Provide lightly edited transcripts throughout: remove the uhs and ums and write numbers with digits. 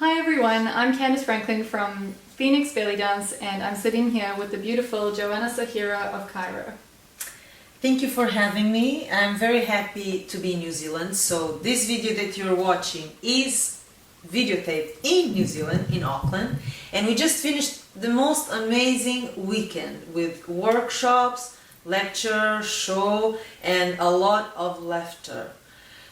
Hi everyone, I'm Candice Frankland from Phoenix Belly Dance and I'm sitting here with the beautiful Joana Saahirah of Cairo. Thank you for having me. I'm very happy to be in New Zealand. So this video that you're watching is videotaped in New Zealand, in Auckland, and we just finished the most amazing weekend with workshops, lecture, show, and a lot of laughter.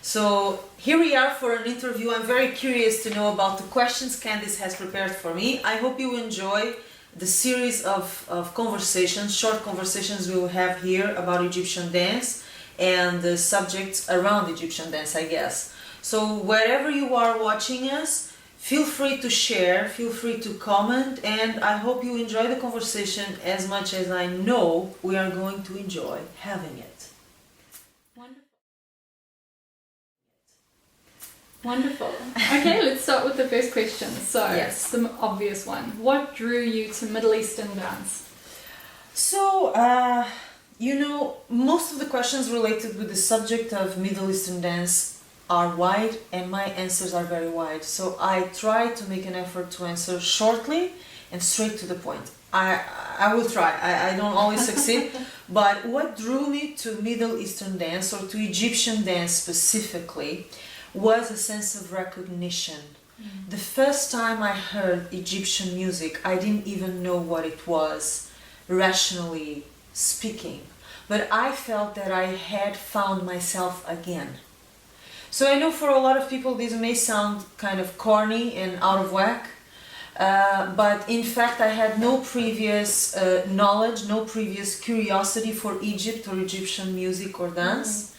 So here we are for an interview. I'm very curious to know about the questions Candice has prepared for me. I hope you enjoy the series of conversations, short conversations we will have here about Egyptian dance and the subjects around Egyptian dance, I guess. So wherever you are watching us, feel free to share, feel free to comment, and I hope you enjoy the conversation as much as I know we are going to enjoy having it. Wonderful. Okay, let's start with the first question. So, Yes. the obvious one. What drew you to Middle Eastern dance? So, most of the questions related with the subject of Middle Eastern dance are wide, and my answers are very wide. So I try to make an effort to answer shortly and straight to the point. I will try. I don't always succeed, but what drew me to Middle Eastern dance, or to Egyptian dance specifically, was a sense of recognition. The first time I heard Egyptian music, I didn't even know what it was, rationally speaking, but I felt that I had found myself again. So I know for a lot of people this may sound kind of corny and out of whack, but in fact I had no previous knowledge, no previous curiosity for Egypt or Egyptian music or dance,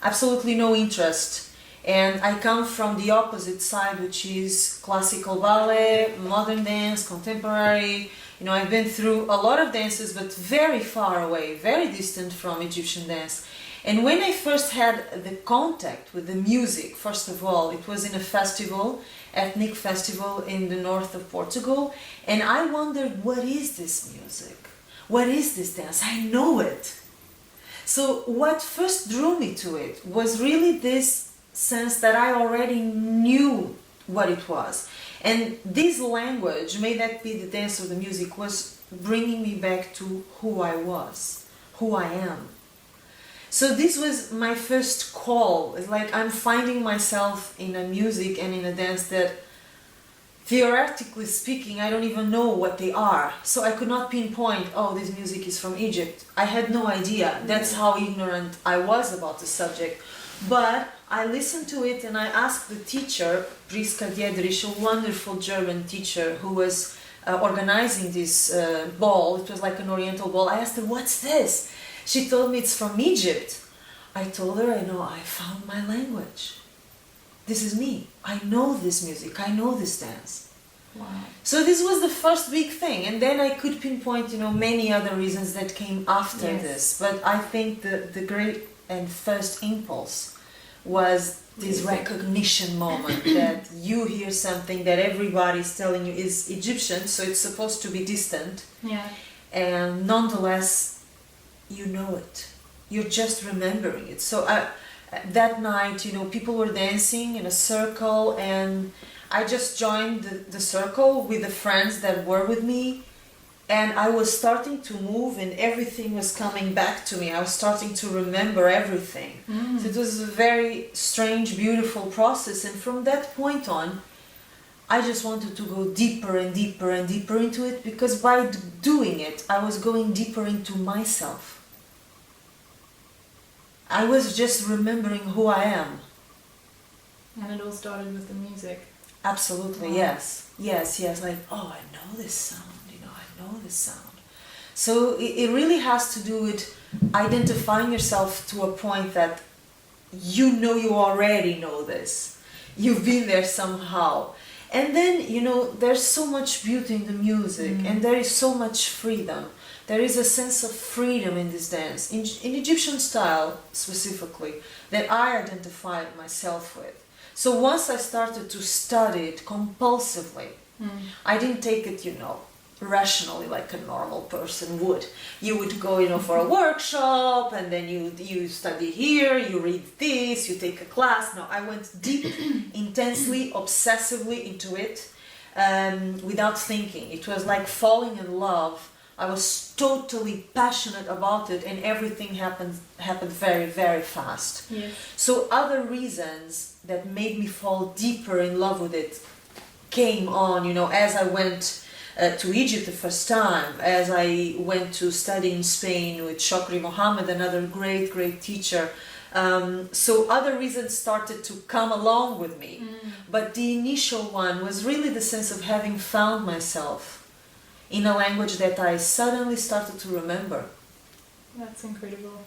absolutely no interest. And I come from the opposite side, which is classical ballet, modern dance, contemporary. I've been through a lot of dances, but very far away, very distant from Egyptian dance. And when I first had the contact with the music, first of all, it was in a festival, ethnic festival in the north of Portugal, and I wondered, what is this music? What is this dance? I know it. So what first drew me to it was really this sense that I already knew what it was, and this language, may that be the dance or the music, was bringing me back to who I was, who I am. So this was my first call. It's like I'm finding myself in a music and in a dance that, theoretically speaking, I don't even know what they are. So I could not pinpoint, oh, this music is from Egypt. I had no idea. That's how ignorant I was about the subject. But I listened to it and I asked the teacher, Priska Diedrich, a wonderful German teacher who was organizing this ball. It was like an Oriental ball. I asked her, what's this? She told me it's from Egypt. I told her, I found my language. This is me. I know this music. I know this dance. Wow. So this was the first big thing. And then I could pinpoint, many other reasons that came after this. But I think the great and first impulse was this recognition moment that you hear something that everybody's telling you is Egyptian, so it's supposed to be distant. Yeah. And nonetheless, you know it. You're just remembering it. So that night, people were dancing in a circle, and I just joined the circle with the friends that were with me. And I was starting to move and everything was coming back to me. I was starting to remember everything. So it was a very strange, beautiful process. And from that point on, I just wanted to go deeper and deeper and deeper into it, because by doing it, I was going deeper into myself. I was just remembering who I am. And it all started with the music. Absolutely, Wow. Yes. Like, oh, I know this sound. I know this sound. So it really has to do with identifying yourself to a point that you already know this. You've been there somehow. And then, there's so much beauty in the music, and there is so much freedom. There is a sense of freedom in this dance, in Egyptian style specifically, that I identified myself with. So once I started to study it compulsively, I didn't take it, rationally like a normal person would. You would go, you know, for a workshop, and then you study here, you read this, you take a class. No, I went deep, intensely, obsessively into it, without thinking. It was like falling in love. I was totally passionate about it, and everything happened very, very fast. Yes. So other reasons that made me fall deeper in love with it came on, you know, as I went to Egypt the first time, as I went to study in Spain with Shokri Mohammed, another great teacher. So other reasons started to come along with me. But the initial one was really the sense of having found myself in a language that I suddenly started to remember. That's incredible.